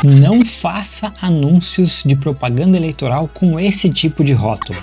Não faça anúncios de propaganda eleitoral com esse tipo de rótulo.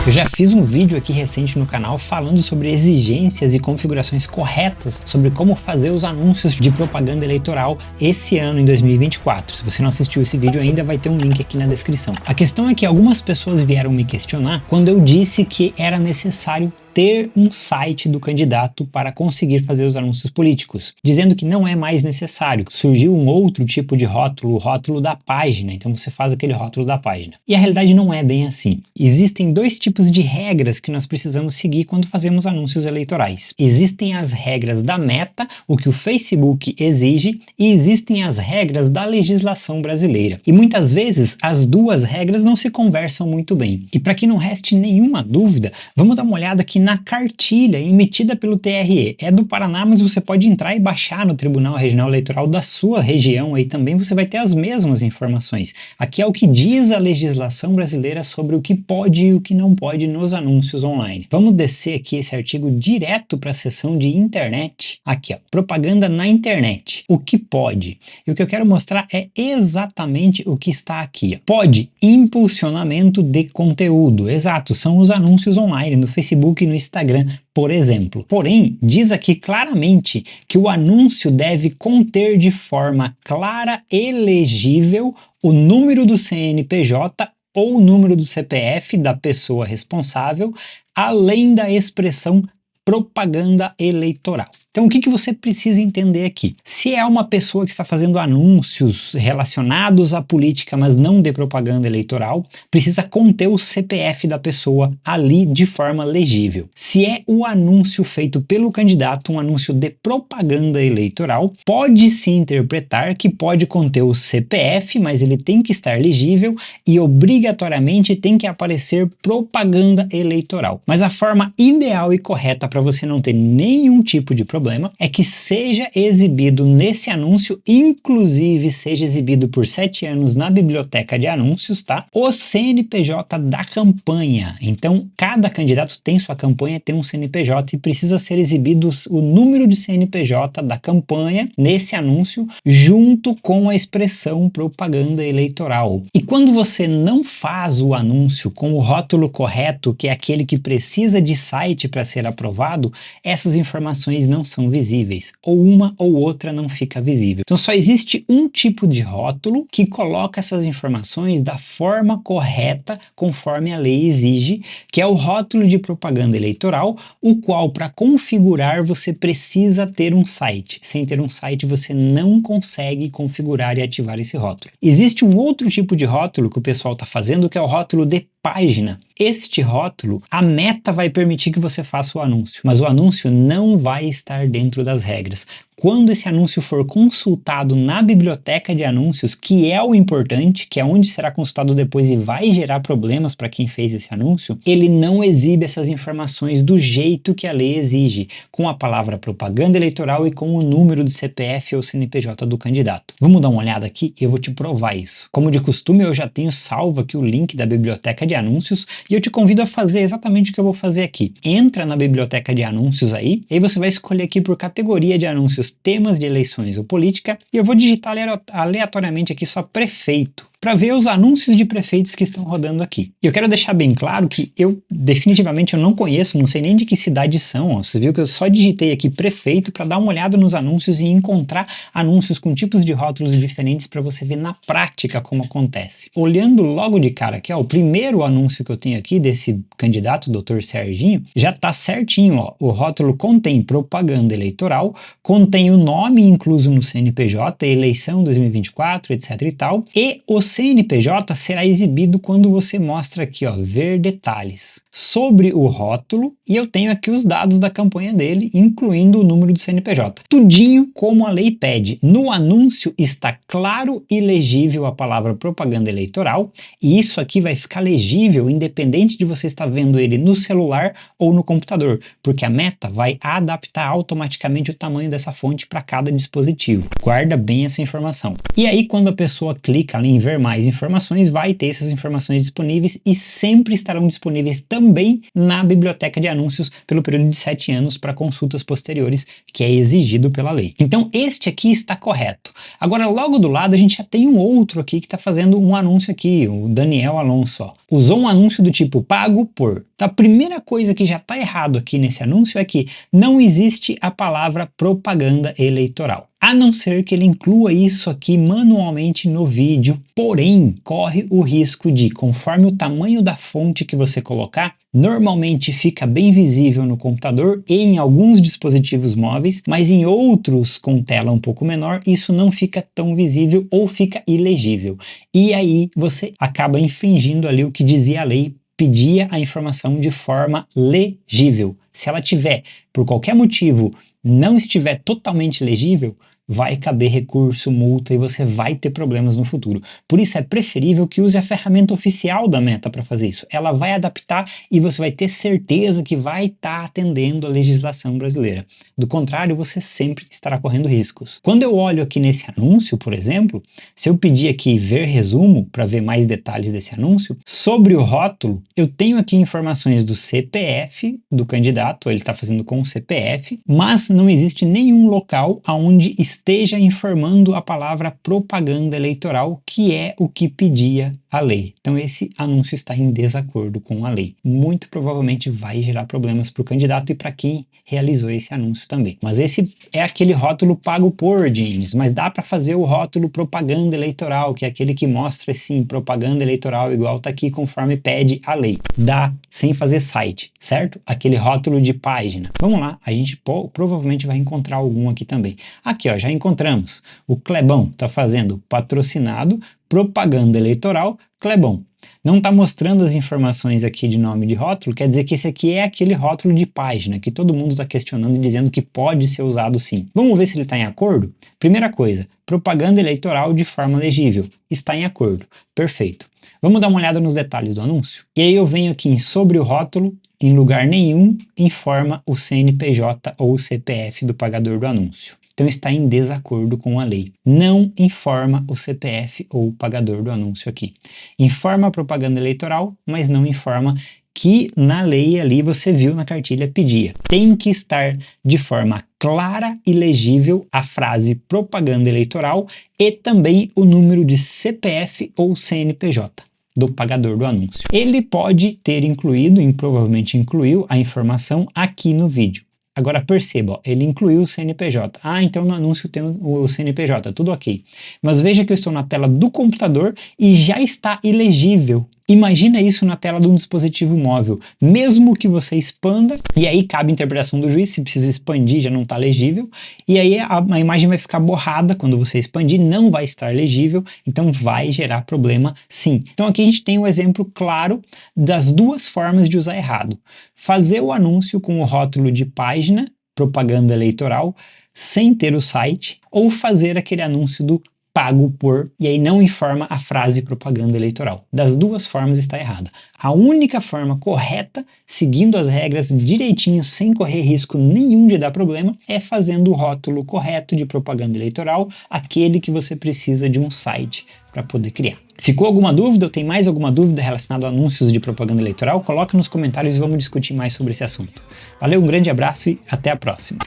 Eu já fiz um vídeo aqui recente no canal falando sobre exigências e configurações corretas sobre como fazer os anúncios de propaganda eleitoral esse ano, em 2024. Se você não assistiu esse vídeo ainda, vai ter um link aqui na descrição. A questão é que algumas pessoas vieram me questionar quando eu disse que era necessário ter um site do candidato para conseguir fazer os anúncios políticos, dizendo que não é mais necessário. Surgiu um outro tipo de rótulo, o rótulo da página, então você faz aquele rótulo da página. E a realidade não é bem assim. Existem dois tipos de regras que nós precisamos seguir quando fazemos anúncios eleitorais. Existem as regras da Meta, o que o Facebook exige, e existem as regras da legislação brasileira. E muitas vezes as duas regras não se conversam muito bem. E para que não reste nenhuma dúvida, vamos dar uma olhada aqui na cartilha emitida pelo TRE. É do Paraná, mas você pode entrar e baixar no Tribunal Regional Eleitoral da sua região, aí também você vai ter as mesmas informações. Aqui é o que diz a legislação brasileira sobre o que pode e o que não pode nos anúncios online. Vamos descer aqui esse artigo direto para a seção de internet. Aqui, ó, propaganda na internet. O que pode? E o que eu quero mostrar é exatamente o que está aqui. Ó. Pode impulsionamento de conteúdo. Exato, são os anúncios online no Facebook e no Instagram, por exemplo. Porém, diz aqui claramente que o anúncio deve conter de forma clara e legível o número do CNPJ ou o número do CPF da pessoa responsável, além da expressão propaganda eleitoral. Então, o que você precisa entender aqui? Se é uma pessoa que está fazendo anúncios relacionados à política, mas não de propaganda eleitoral, precisa conter o CPF da pessoa ali de forma legível. Se é o anúncio feito pelo candidato, um anúncio de propaganda eleitoral, pode-se interpretar que pode conter o CPF, mas ele tem que estar legível e obrigatoriamente tem que aparecer propaganda eleitoral. Mas a forma ideal e correta para você não ter nenhum tipo de problema é que seja exibido nesse anúncio, inclusive seja exibido por 7 anos na biblioteca de anúncios, tá? O CNPJ da campanha. Então, cada candidato tem sua campanha, tem um CNPJ e precisa ser exibido o número de CNPJ da campanha nesse anúncio, junto com a expressão propaganda eleitoral. E quando você não faz o anúncio com o rótulo correto, que é aquele que precisa de site para ser aprovado, essas informações não são visíveis, ou uma ou outra não fica visível. Então só existe um tipo de rótulo que coloca essas informações da forma correta, conforme a lei exige, que é o rótulo de propaganda eleitoral, o qual para configurar você precisa ter um site. Sem ter um site você não consegue configurar e ativar esse rótulo. Existe um outro tipo de rótulo que o pessoal está fazendo, que é o rótulo de página. Este rótulo, a Meta vai permitir que você faça o anúncio, mas o anúncio não vai estar dentro das regras. Quando esse anúncio for consultado na biblioteca de anúncios, que é o importante, que é onde será consultado depois e vai gerar problemas para quem fez esse anúncio, ele não exibe essas informações do jeito que a lei exige, com a palavra propaganda eleitoral e com o número de CPF ou CNPJ do candidato. Vamos dar uma olhada aqui e eu vou te provar isso. Como de costume, eu já tenho salvo aqui o link da biblioteca de anúncios e eu te convido a fazer exatamente o que eu vou fazer aqui. Entra na biblioteca de anúncios aí, e aí você vai escolher aqui por categoria de anúncios temas de eleições ou política, e eu vou digitar aleatoriamente aqui só prefeito, para ver os anúncios de prefeitos que estão rodando aqui. E eu quero deixar bem claro que eu definitivamente não conheço, não sei nem de que cidades são. Ó. Você viu que eu só digitei aqui prefeito para dar uma olhada nos anúncios e encontrar anúncios com tipos de rótulos diferentes para você ver na prática como acontece. Olhando logo de cara aqui, ó, o primeiro anúncio que eu tenho aqui desse candidato, Dr. Serginho, já está certinho. Ó. O rótulo contém propaganda eleitoral, contém o nome incluso no CNPJ, eleição 2024, etc e tal, e o CNPJ será exibido quando você mostra aqui, ó, ver detalhes sobre o rótulo, e eu tenho aqui os dados da campanha dele, incluindo o número do CNPJ. Tudinho como a lei pede. No anúncio está claro e legível a palavra propaganda eleitoral, e isso aqui vai ficar legível independente de você estar vendo ele no celular ou no computador, porque a Meta vai adaptar automaticamente o tamanho dessa fonte para cada dispositivo. Guarda bem essa informação. E aí quando a pessoa clica ali em ver quiser mais informações, vai ter essas informações disponíveis e sempre estarão disponíveis também na biblioteca de anúncios pelo período de 7 anos para consultas posteriores, que é exigido pela lei. Então este aqui está correto. Agora logo do lado a gente já tem um outro aqui que está fazendo um anúncio aqui, o Daniel Alonso, ó. Usou um anúncio do tipo pago por. Então, a primeira coisa que já está errado aqui nesse anúncio é que não existe a palavra propaganda eleitoral. A não ser que ele inclua isso aqui manualmente no vídeo, porém, corre o risco de, conforme o tamanho da fonte que você colocar, normalmente fica bem visível no computador e em alguns dispositivos móveis, mas em outros com tela um pouco menor, isso não fica tão visível ou fica ilegível. E aí você acaba infringindo ali o que dizia a lei, pedia a informação de forma legível. Se ela tiver, por qualquer motivo, não estiver totalmente legível, vai caber recurso, multa e você vai ter problemas no futuro. Por isso é preferível que use a ferramenta oficial da Meta para fazer isso. Ela vai adaptar e você vai ter certeza que vai estar atendendo a legislação brasileira. Do contrário, você sempre estará correndo riscos. Quando eu olho aqui nesse anúncio, por exemplo, se eu pedir aqui ver resumo para ver mais detalhes desse anúncio, sobre o rótulo, eu tenho aqui informações do CPF do candidato, ele está fazendo com o CPF, mas não existe nenhum local onde esteja informando a palavra propaganda eleitoral, que é o que pedia a lei. Então esse anúncio está em desacordo com a lei. Muito provavelmente vai gerar problemas para o candidato e para quem realizou esse anúncio também. Mas esse é aquele rótulo pago por, James, mas dá para fazer o rótulo propaganda eleitoral, que é aquele que mostra sim, propaganda eleitoral igual tá aqui conforme pede a lei. Dá sem fazer site, certo? Aquele rótulo de página. Vamos lá, a gente provavelmente vai encontrar algum aqui também. Aqui ó, já encontramos. O Clebão está fazendo patrocinado, propaganda eleitoral, Clebão. Não está mostrando as informações aqui de nome de rótulo, quer dizer que esse aqui é aquele rótulo de página, que todo mundo está questionando e dizendo que pode ser usado sim. Vamos ver se ele está em acordo? Primeira coisa, propaganda eleitoral de forma legível. Está em acordo. Perfeito. Vamos dar uma olhada nos detalhes do anúncio? E aí eu venho aqui em sobre o rótulo, em lugar nenhum informa o CNPJ ou o CPF do pagador do anúncio. Então está em desacordo com a lei. Não informa o CPF ou o pagador do anúncio aqui. Informa a propaganda eleitoral, mas não informa que na lei ali você viu na cartilha pedia. Tem que estar de forma clara e legível a frase propaganda eleitoral e também o número de CPF ou CNPJ do pagador do anúncio. Ele pode ter incluído, e provavelmente incluiu, a informação aqui no vídeo. Agora perceba, ó, ele incluiu o CNPJ. Ah, então no anúncio tem o CNPJ, tudo ok. Mas veja que eu estou na tela do computador e já está ilegível. Imagina isso na tela de um dispositivo móvel. Mesmo que você expanda, e aí cabe a interpretação do juiz, se precisa expandir já não está legível, e aí a imagem vai ficar borrada quando você expandir, não vai estar legível, então vai gerar problema sim. Então aqui a gente tem um exemplo claro das duas formas de usar errado. Fazer o anúncio com o rótulo de página, propaganda eleitoral, sem ter o site, ou fazer aquele anúncio do pago por, e aí não informa a frase propaganda eleitoral. Das duas formas está errada. A única forma correta, seguindo as regras direitinho, sem correr risco nenhum de dar problema, é fazendo o rótulo correto de propaganda eleitoral, aquele que você precisa de um site para poder criar. Ficou alguma dúvida ou tem mais alguma dúvida relacionada a anúncios de propaganda eleitoral? Coloca nos comentários e vamos discutir mais sobre esse assunto. Valeu, um grande abraço e até a próxima.